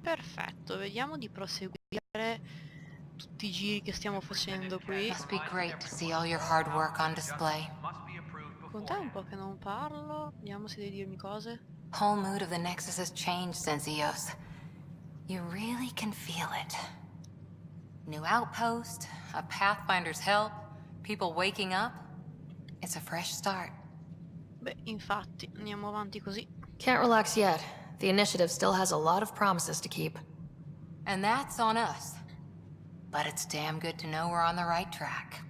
Perfetto, vediamo di proseguire tutti i giri che stiamo facendo qui. Must be great to see all your hard work on display. Con te è un po' che non parlo, vediamo se devi dirmi cose. Whole mood of the Nexus has changed since Eos. You really can feel it. New outpost, a Pathfinder's help, people waking up. It's a fresh start. Beh, infatti, andiamo avanti così. Can't relax yet. The initiative still has a lot of promises to keep. And that's on us. But it's damn good to know we're on the right track.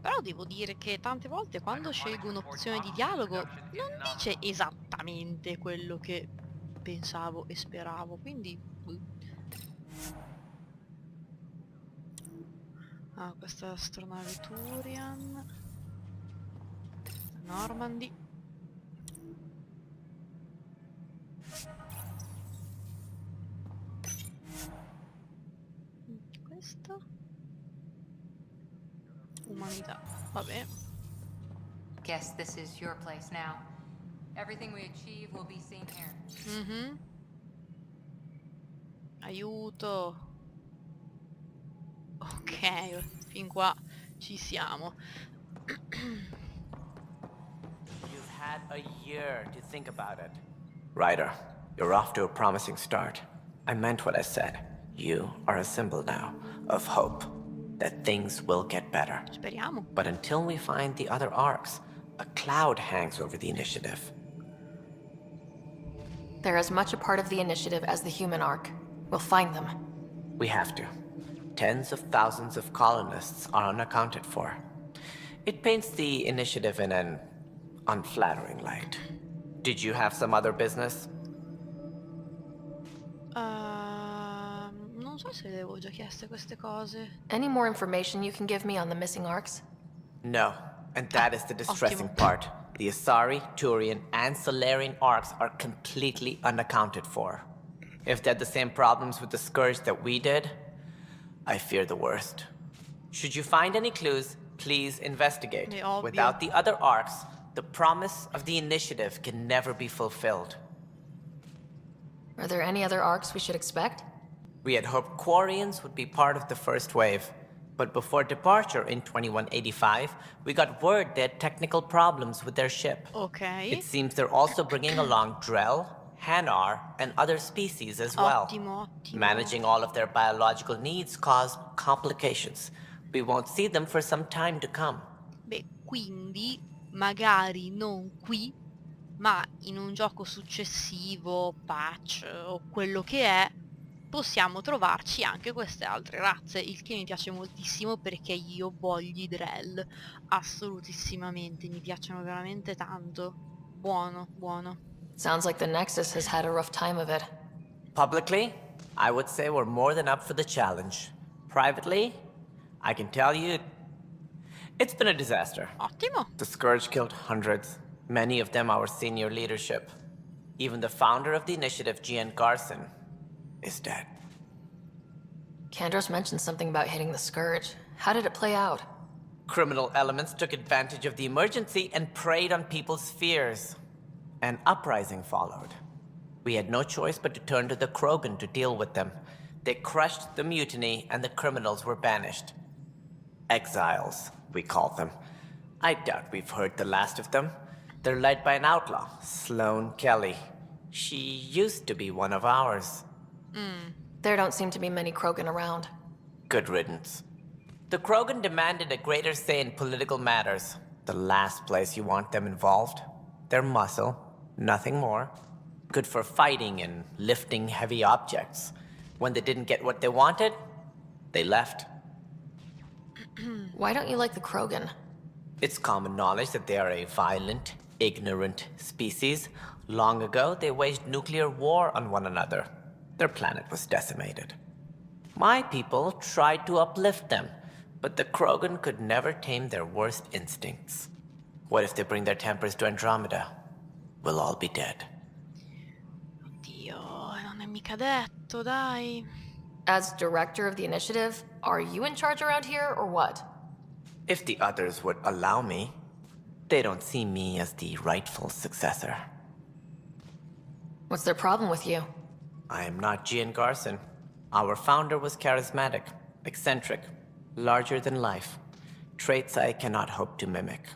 Però devo dire che tante volte quando scelgo un'opzione di dialogo non dice esattamente quello che pensavo e speravo, quindi... Ah, questa astronave Turian. Normandy. Questo? Umanità, vabbè. Guess this is your place now. Everything we achieve will be seen here. Aiuto. Ok, fin qua ci siamo. You've had a year to think about it. Ryder, you're off to a promising start. I meant what I said. You are a symbol now of hope, that things will get better. Speriamo. But until we find the other arcs, a cloud hangs over the initiative. They're as much a part of the initiative as the human arc. We'll find them. We have to. Tens of thousands of colonists are unaccounted for. It paints the initiative in an unflattering light. Did you have some other business? Non so se le avevo già chieste queste cose. Any more information you can give me on the missing arcs? No, and that is the distressing ottimo. part. The Asari, Turian, and Solarian arcs are completely unaccounted for. If they had the same problems with the Scourge that we did, I fear the worst. Should you find any clues, please investigate. È ovvio. Without the other arcs, the promise of the initiative can never be fulfilled. Are there any other arcs we should expect? We had hoped Quarians would be part of the first wave, but before departure in 2185, we got word they had technical problems with their ship. Ok. It seems they're also bringing along Drell, Hanar, and other species as well. Ottimo, ottimo. Managing all of their biological needs caused complications. We won't see them for some time to come. Beh, quindi magari non qui, ma in un gioco successivo, patch o quello che è, possiamo trovarci anche queste altre razze, il che mi piace moltissimo perché io voglio i Drell, assolutissimamente, mi piacciono veramente tanto. Buono, buono. Sounds like the Nexus has had a rough time of it. Publicly, I would say we're more than up for the challenge. Privately, I can tell you, it's been a disaster. Ottimo. The Scourge killed hundreds, many of them our senior leadership. Even the founder of the initiative, Gian Garson, is dead. Kandros mentioned something about hitting the Scourge. How did it play out? Criminal elements took advantage of the emergency and preyed on people's fears. An uprising followed. We had no choice but to turn to the Krogan to deal with them. They crushed the mutiny and the criminals were banished. Exiles, we call them. I doubt we've heard the last of them. They're led by an outlaw, Sloane Kelly. She used to be one of ours. There don't seem to be many Krogan around. Good riddance. The Krogan demanded a greater say in political matters. The last place you want them involved. They're muscle, nothing more. Good for fighting and lifting heavy objects. When they didn't get what they wanted, they left. Why don't you like the Krogan? It's common knowledge that they are a violent, ignorant species. Long ago, they waged nuclear war on one another. Their planet was decimated. My people tried to uplift them, but the Krogan could never tame their worst instincts. What if they bring their tempers to Andromeda? We'll all be dead. Oddio, non è mica detto, dai. As director of the initiative, are you in charge around here or what? If the others would allow me, they don't see me as the rightful successor. What's their problem with you? I am not Gian Garson. Our founder was charismatic, eccentric, larger than life. Traits I cannot hope to mimic.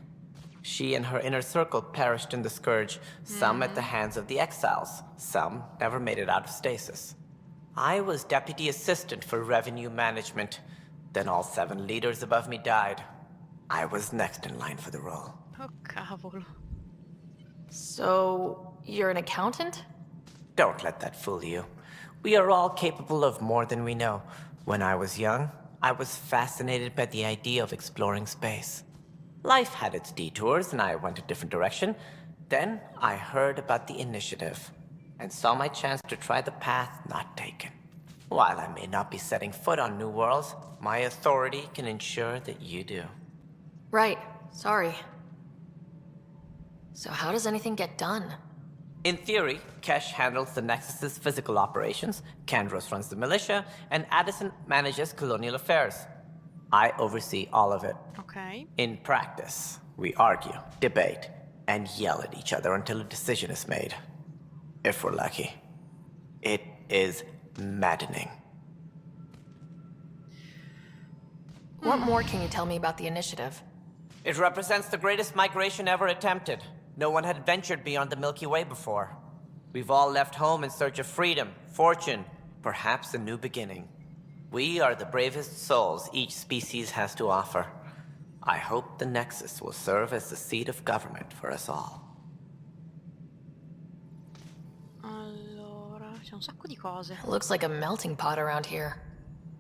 She and her inner circle perished in the Scourge, some at the hands of the Exiles, some never made it out of stasis. I was deputy assistant for revenue management. Then all 7 leaders above me died. I was next in line for the role. Oh cavolo. So, you're an accountant? Don't let that fool you. We are all capable of more than we know. When I was young, I was fascinated by the idea of exploring space. Life had its detours, and I went a different direction. Then I heard about the initiative, and saw my chance to try the path not taken. While I may not be setting foot on new worlds, my authority can ensure that you do. Right. Sorry. So how does anything get done? In theory, Kesh handles the Nexus's physical operations, Kandros runs the militia, and Addison manages colonial affairs. I oversee all of it. Ok. In practice, we argue, debate, and yell at each other until a decision is made. If we're lucky. It is maddening. What more can you tell me about the initiative? It represents the greatest migration ever attempted. No one had ventured beyond the Milky Way before. We've all left home in search of freedom, fortune, perhaps a new beginning. We are the bravest souls each species has to offer. I hope the Nexus will serve as the seat of government for us all. Allora, c'è un sacco di cose. It looks like a melting pot around here.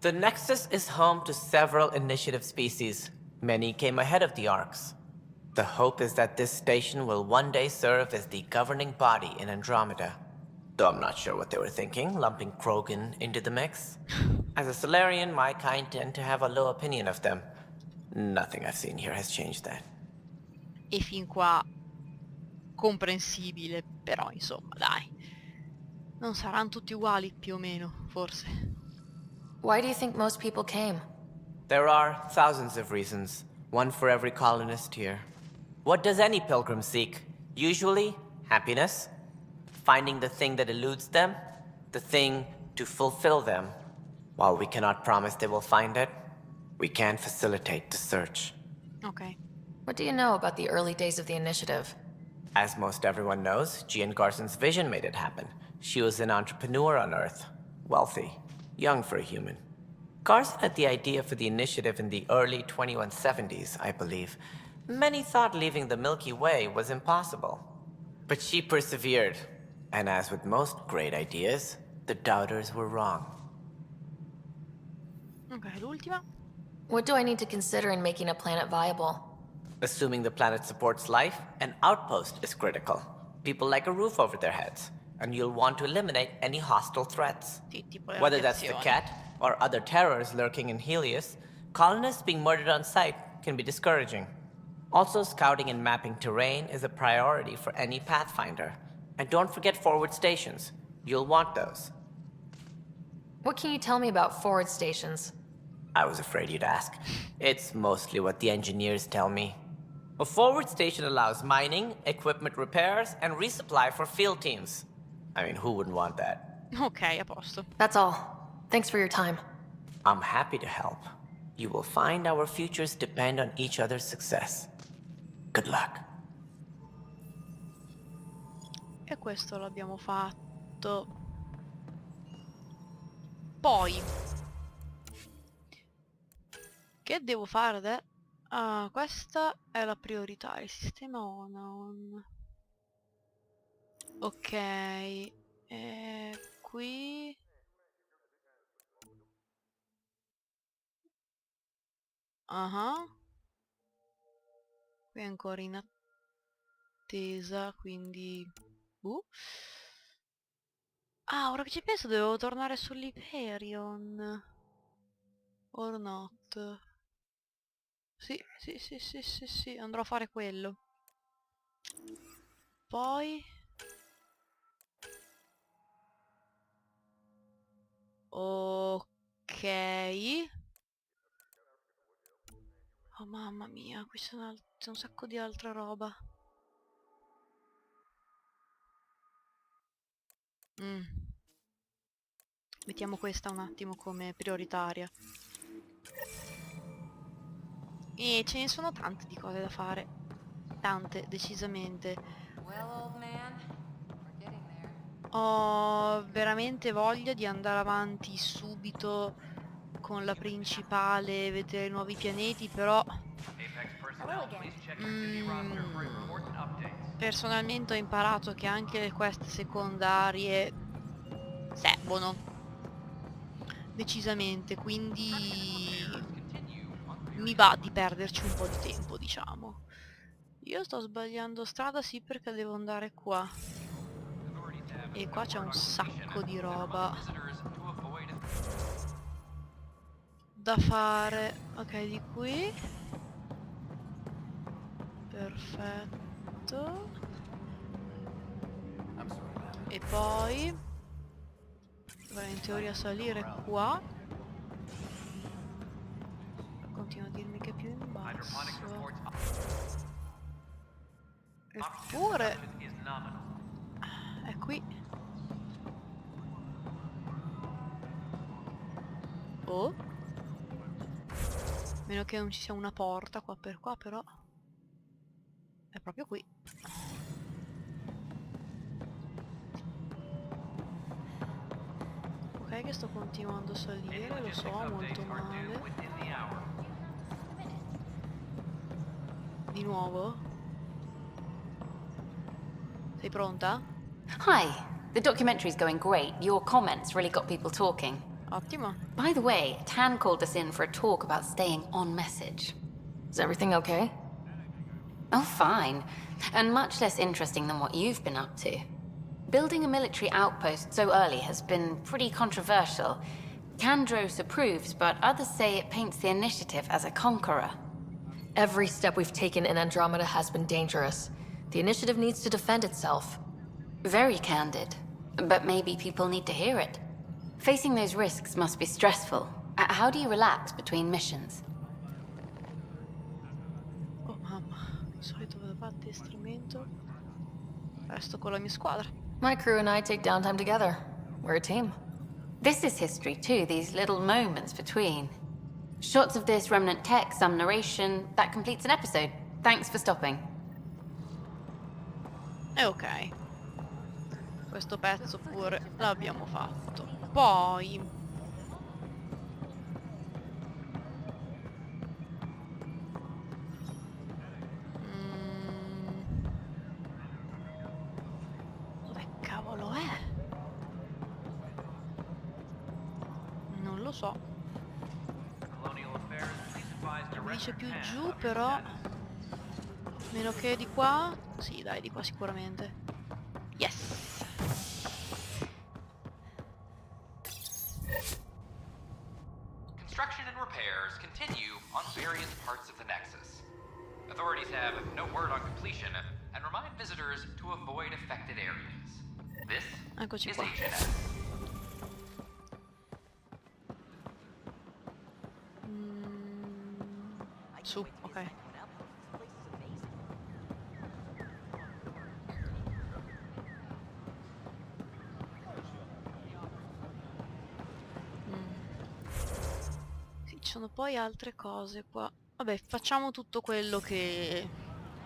The Nexus is home to several initiative species. Many came ahead of the Arks. The hope is that this station will one day serve as the governing body in Andromeda. Though I'm not sure what they were thinking, lumping Krogan into the mix. As a Solarian, my kind tend to have a low opinion of them. Nothing I've seen here has changed that. E fin qua comprensibile, però insomma, dai. Non saranno tutti uguali, più o meno, forse. Why do you think most people came? There are thousands of reasons, one for every colonist here. What does any pilgrim seek? Usually, happiness. Finding the thing that eludes them, the thing to fulfill them. While we cannot promise they will find it, we can facilitate the search. Ok. What do you know about the early days of the initiative? As most everyone knows, Gian Garson's vision made it happen. She was an entrepreneur on Earth. Wealthy. Young for a human. Garson had the idea for the initiative in the early 2170s, I believe. Many thought leaving the Milky Way was impossible. But she persevered. And as with most great ideas, the doubters were wrong. Ok, l'ultima. What do I need to consider in making a planet viable? Assuming the planet supports life, an outpost is critical. People like a roof over their heads, and you'll want to eliminate any hostile threats. Sì, tipo le Whether that's the radiazioni. cat or other terrors lurking in Helios, colonists being murdered on sight can be discouraging. Also, scouting and mapping terrain is a priority for any Pathfinder. And don't forget forward stations. You'll want those. What can you tell me about forward stations? I was afraid you'd ask. It's mostly what the engineers tell me. A forward station allows mining, equipment repairs, and resupply for field teams. I mean, who wouldn't want that? Ok, a posto. That's all. Thanks for your time. I'm happy to help. You will find our futures depend on each other's success. Good luck. E questo l'abbiamo fatto. Poi che devo fare? Ah, questa è la priorità, il sistema on. Ok, qui qui è ancora in attesa, quindi ah, ora che ci penso dovevo tornare sull'Hyperion. Or not. Sì, andrò a fare quello. Poi ok. Oh mamma mia, qui c'è un sacco di altra roba. Mettiamo questa un attimo come prioritaria. E ce ne sono tante di cose da fare. Tante, decisamente. Well, old man, we're getting there. Ho veramente voglia di andare avanti subito con la principale, vedere i nuovi pianeti, però personalmente ho imparato che anche le quest secondarie servono decisamente, quindi mi va di perderci un po' di tempo, diciamo. Io sto sbagliando strada, sì, perché devo andare qua. E qua c'è un sacco di roba da fare. Ok, di qui. Perfetto. E poi dovrei in teoria salire qua. Continua a dirmi che è più in basso. Eppure è qui. Oh, meno che non ci sia una porta qua per qua, però è proprio qui. Ok, che sto continuando a salire, lo so, molto male. Di nuovo? Sei pronta? Hi. The documentary's going great. Your comments really got people talking. Ottimo. By the way, Tan called us in for a talk about staying on message. Is everything okay? Oh, fine. And much less interesting than what you've been up to. Building a military outpost so early has been pretty controversial. Kandros approves, but others say it paints the initiative as a conqueror. Every step we've taken in Andromeda has been dangerous. The initiative needs to defend itself. Very candid. But maybe people need to hear it. Facing those risks must be stressful. How do you relax between missions? Oh mamma, di solito vado avanti addestramento. Resto con la mia squadra. My crew and I take downtime together. We're a team. This is history too, these little moments between. Shots of this remnant tech, some narration, that completes an episode. Thanks for stopping. E ok. Questo pezzo pure l'abbiamo fatto. Poi dove cavolo è? Non lo so. Non dice più giù, però meno che di qua. Sì, dai, di qua sicuramente. Yes. Construction and repairs continue on various parts of the Nexus. Authorities have no word on completion and remind visitors to avoid affected areas. This Eccoci is qua. H&S. Su, ok. Sì, ci sono poi altre cose qua. Vabbè, facciamo tutto quello che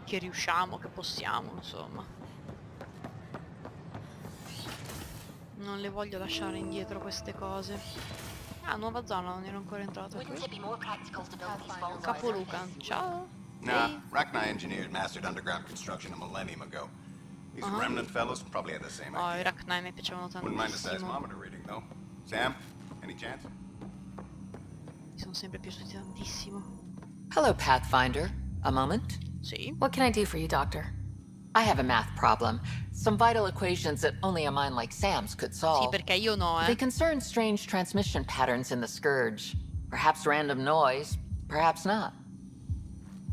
riusciamo, che possiamo, insomma. Non le voglio lasciare indietro queste cose. Ah, nuova zona, non ero ancora entrata qui. Capoluca, ciao. Nah, Ehi. Rachni engineers mastered underground construction a millennium ago. These remnant fellows probably had the same Oh, i idea. Rachni mi piacevano Wouldn't mind a tantissimo. seismometer reading, though. Sam, any chance? Mi sono sempre piaciuti tantissimo. Hello, Pathfinder. A moment? Sì. What can I do for you, Doctor? I have a math problem. Some vital equations that only a mind like Sam's could Sì, solve. perché io no, They concern strange transmission patterns in the Scourge. Perhaps random noise, perhaps not.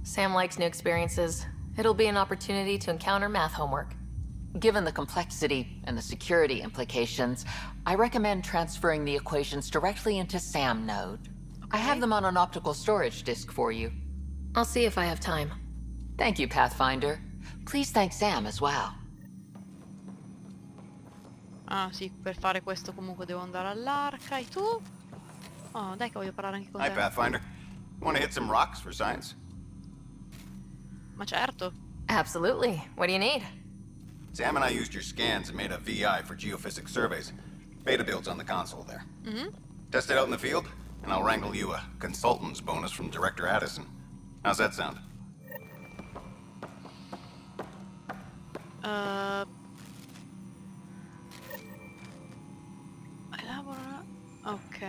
Sam likes new experiences. It'll be an opportunity to encounter math homework. Given the complexity and the security implications, I recommend transferring the equations directly into Sam node. I have them on an optical storage disk for you. I'll see if I have time. Thank you, Pathfinder. Please thank Sam as well. Ah sì, per fare questo comunque devo andare all'arca. E tu? Oh, dai che voglio parlare anche con Hi, te. Pathfinder. Want to hit some rocks for science? Ma certo. Absolutely. What do you need? Sam and I used your scans and made a VI for geophysics surveys. Beta builds on the console there. Test it out in the field, and I'll wrangle you a consultant's bonus from Director Addison. How's that sound? Elabora. Ok.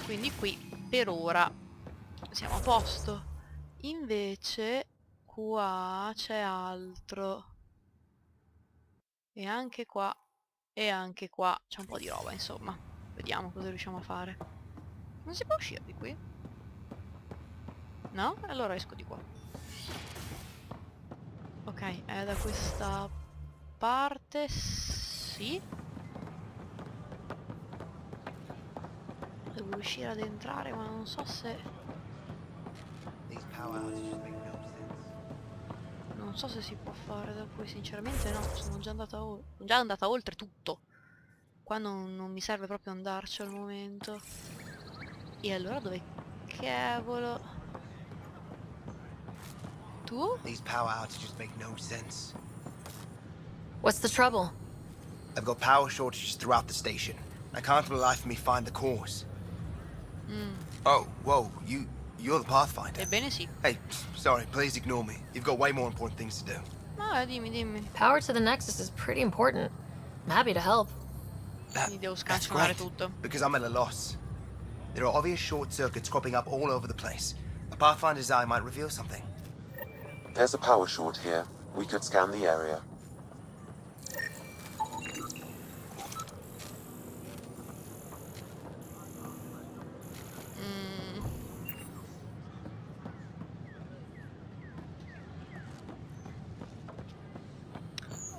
Quindi qui per ora siamo a posto. Invece qua c'è altro. E anche qua. E anche qua c'è un po' di roba, insomma. Vediamo cosa riusciamo a fare. Non si può uscire di qui? No? Allora esco di qua. Ok, è da questa parte, sì. Devo riuscire ad entrare, ma non so se... Non so se si può fare da qui, sinceramente no, sono già andata oltre tutto. Qua non mi serve proprio andarci al momento. E allora dove cavolo? Tu? These power outages make no sense. What's the trouble? I've got power shortages throughout the station. I can't for the life of me find the cause. Oh, whoa, you're the Pathfinder. Ebbene sì. Hey, sorry, please ignore me. You've got way more important things to do. No, dimmi. Power to the Nexus is pretty important. I'm happy to help. Mi devo That's scansionare great, tutto. because I'm at a loss. There are obvious short circuits cropping up all over the place. A Pathfinder's eye might reveal something. There's a power short here. We could scan the area.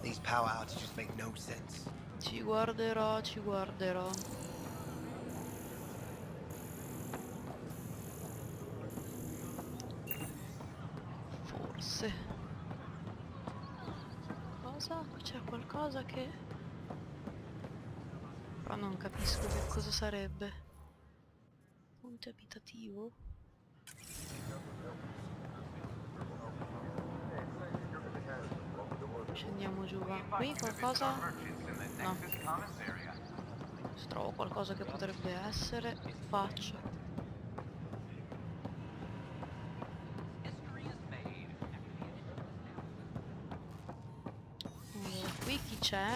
These power outages make no sense. Ci guarderò. Forse. Cosa? C'è qualcosa che... Però non capisco che cosa sarebbe. Ponte abitativo? Scendiamo giù, va. Qui qualcosa? No. Se trovo qualcosa che potrebbe essere, faccio. Allora, qui chi c'è?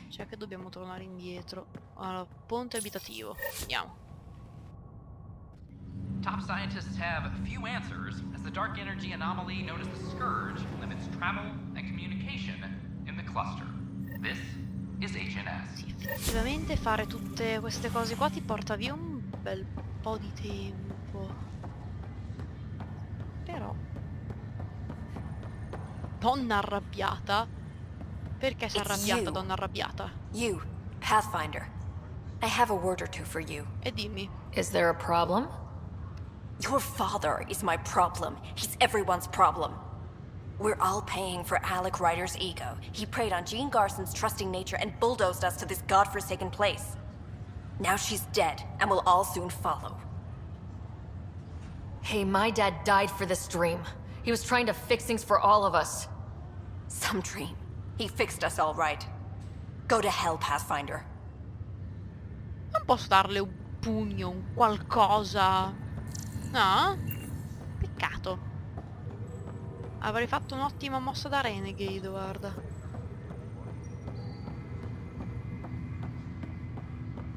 C'è che dobbiamo tornare indietro. Allora, ponte abitativo. Andiamo. Top scientists have few answers as the dark energy anomaly known as the Scourge limits travel and communication in the cluster. This is HNS. Sì, effettivamente fare tutte queste cose qua ti porta via un bel po' di tempo. Però... Donna arrabbiata? Perché sei arrabbiata, donna arrabbiata? You, Pathfinder. I have a word or two for you. E dimmi. Is there a problem? Your father is my problem. He's everyone's problem. We're all paying for Alec Ryder's ego. He preyed on Jean Garson's trusting nature and bulldozed us to this godforsaken place. Now she's dead, and we'll all soon follow. Hey, my dad died for this dream. He was trying to fix things for all of us. Some dream. He fixed us all right. Go to hell, Pathfinder. Non posso darle un pugno, un qualcosa? No? Peccato. Avrei fatto un'ottima mossa da Renegade, guarda.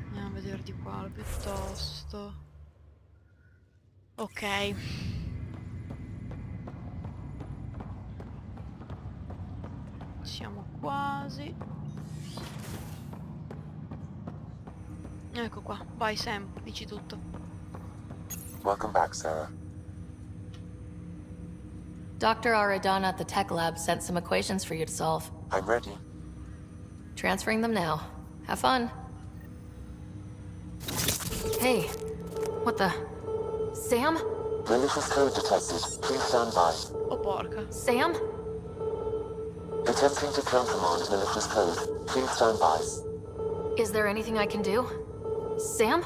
Andiamo a vedere di qua piuttosto. Ok. Siamo quasi. Ecco qua. Vai Sam, dici tutto. Welcome back, Sarah. Dr. Aradana at the tech lab sent some equations for you to solve. I'm ready. Transferring them now. Have fun. Hey, what the... Sam? Malicious code detected. Please stand by. Oh porca. Sam? Attempting to countermand malicious code. Please stand by. Is there anything I can do? Sam?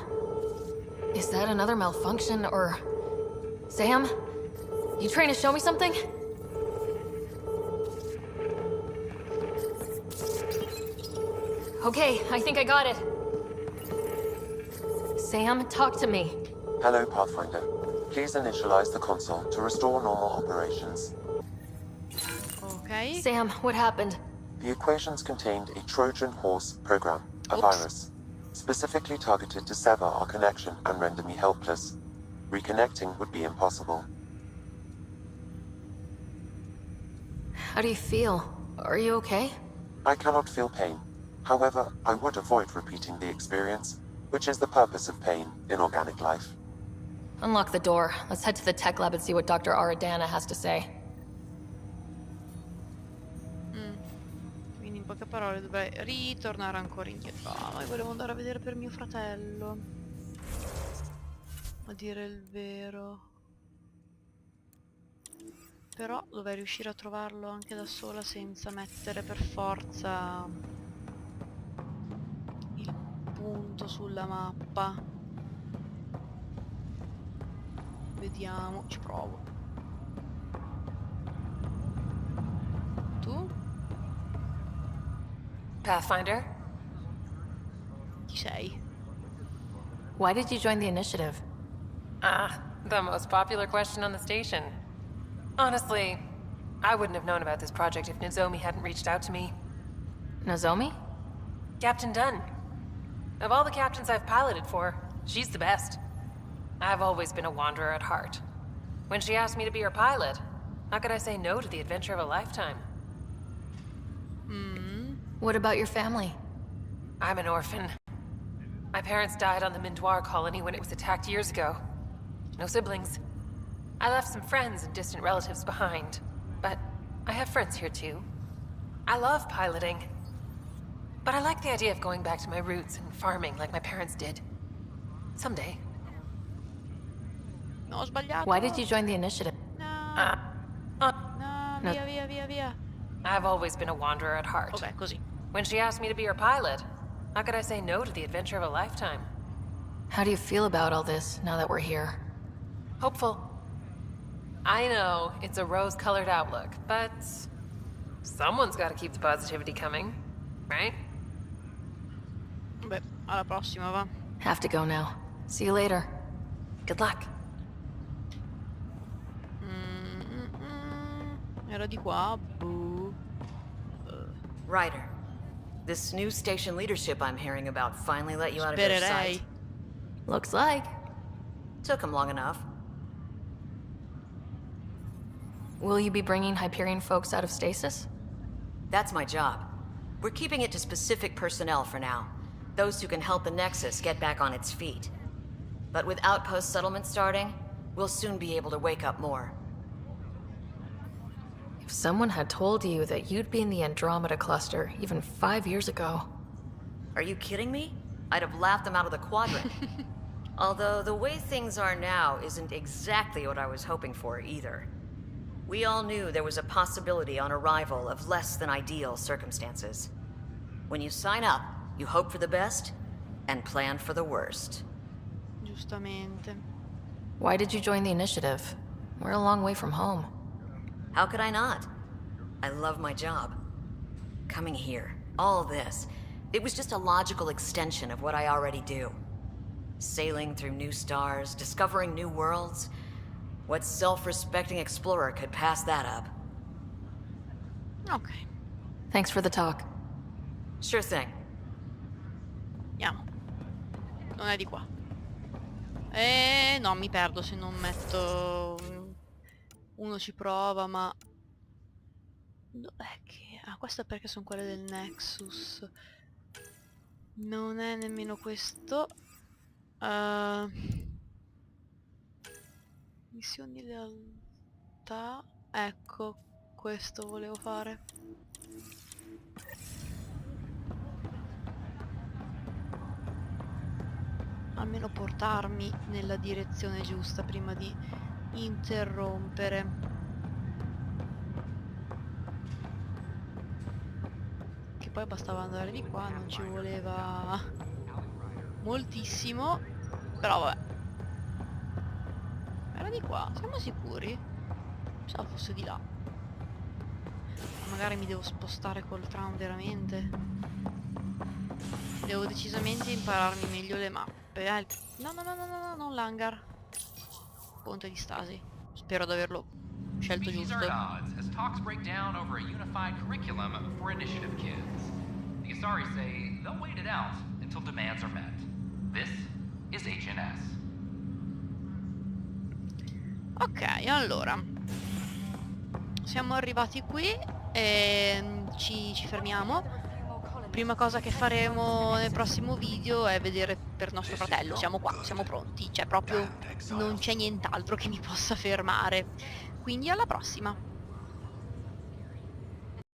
Is that another malfunction, or... Sam? You trying to show me something? Okay, I think I got it. Sam, talk to me. Hello, Pathfinder. Please initialize the console to restore normal operations. Ok. Sam, what happened? The equations contained a Trojan horse program, a virus, specifically targeted to sever our connection and render me helpless. Reconnecting would be impossible. How do you feel? Are you okay? I cannot feel pain. However, I would avoid repeating the experience, which is the purpose of pain in organic life. Unlock the door. Let's head to the tech lab and see what Dr. Aradana has to say. Quindi in poche parole dovrei ritornare ancora indietro. Ma io volevo andare a vedere per mio fratello. A dire il vero. Però dovrei riuscire a trovarlo anche da sola senza mettere per forza il punto sulla mappa. Vediamo, ci provo. Tu? Pathfinder? Chi sei? Why did you join the initiative? Ah, the most popular question on the station. Honestly, I wouldn't have known about this project if Nozomi hadn't reached out to me. Nozomi? Captain Dunn. Of all the captains I've piloted for, she's the best. I've always been a wanderer at heart. When she asked me to be her pilot, how could I say no to the adventure of a lifetime? What about your family? I'm an orphan. My parents died on the Mindoir colony when it was attacked years ago. No siblings. I left some friends and distant relatives behind, but I have friends here too. I love piloting. But I like the idea of going back to my roots and farming like my parents did. Someday. No, ho sbagliato. Why did you join the initiative? No. No. No, via. I've always been a wanderer at heart. Ok, così. When she asked me to be her pilot, how could I say no to the adventure of a lifetime? How do you feel about all this, now that we're here? Hopeful. I know, it's a rose-colored outlook, but someone's got to keep the positivity coming, right? Beh, alla prossima, va. Have to go now. See you later. Good luck. Era di qua, boo. Ryder, this new station leadership I'm hearing about finally let you out of your Spererei. sight. Looks like. Took him long enough. Will you be bringing Hyperion folks out of stasis? That's my job. We're keeping it to specific personnel for now. Those who can help the Nexus get back on its feet. But with outpost settlement starting, we'll soon be able to wake up more. If someone had told you that you'd be in the Andromeda cluster even 5 years ago... Are you kidding me? I'd have laughed them out of the quadrant. Although the way things are now isn't exactly what I was hoping for either. We all knew there was a possibility on arrival of less than ideal circumstances. When you sign up, you hope for the best and plan for the worst. Giustamente. Why did you join the initiative? We're a long way from home. How could I not? I love my job. Coming here, all this, it was just a logical extension of what I already do. Sailing through new stars, discovering new worlds. What self-respecting explorer could pass that up? Ok, Thanks for the talk. Sure thing. andiamo. Non è di qua. No, mi perdo se non metto... Uno ci prova, ma... Dov'è che... Ah, questo è perché sono quelle del Nexus. Non è nemmeno questo. Missioni lealtà. Ecco, questo volevo fare. Almeno portarmi nella direzione giusta prima di interrompere. poi bastava andare di qua, non ci voleva moltissimo, però vabbè. Era di qua, siamo sicuri? Pensavo fosse di là. Magari mi devo spostare col tram veramente. Devo decisamente impararmi meglio le mappe. No, no, no, no, no, no, non l'hangar. Ponte di stasi. Spero di averlo scelto Species giusto. are at odds as talks break down over a unified curriculum for initiative kids. The Asari say they'll wait it out until demands are met. This is HNS. Ok, allora. Siamo arrivati qui e ci fermiamo. Prima cosa che faremo nel prossimo video è vedere per nostro fratello. Siamo qua, siamo pronti. Cioè proprio non c'è nient'altro che mi possa fermare. Quindi alla prossima!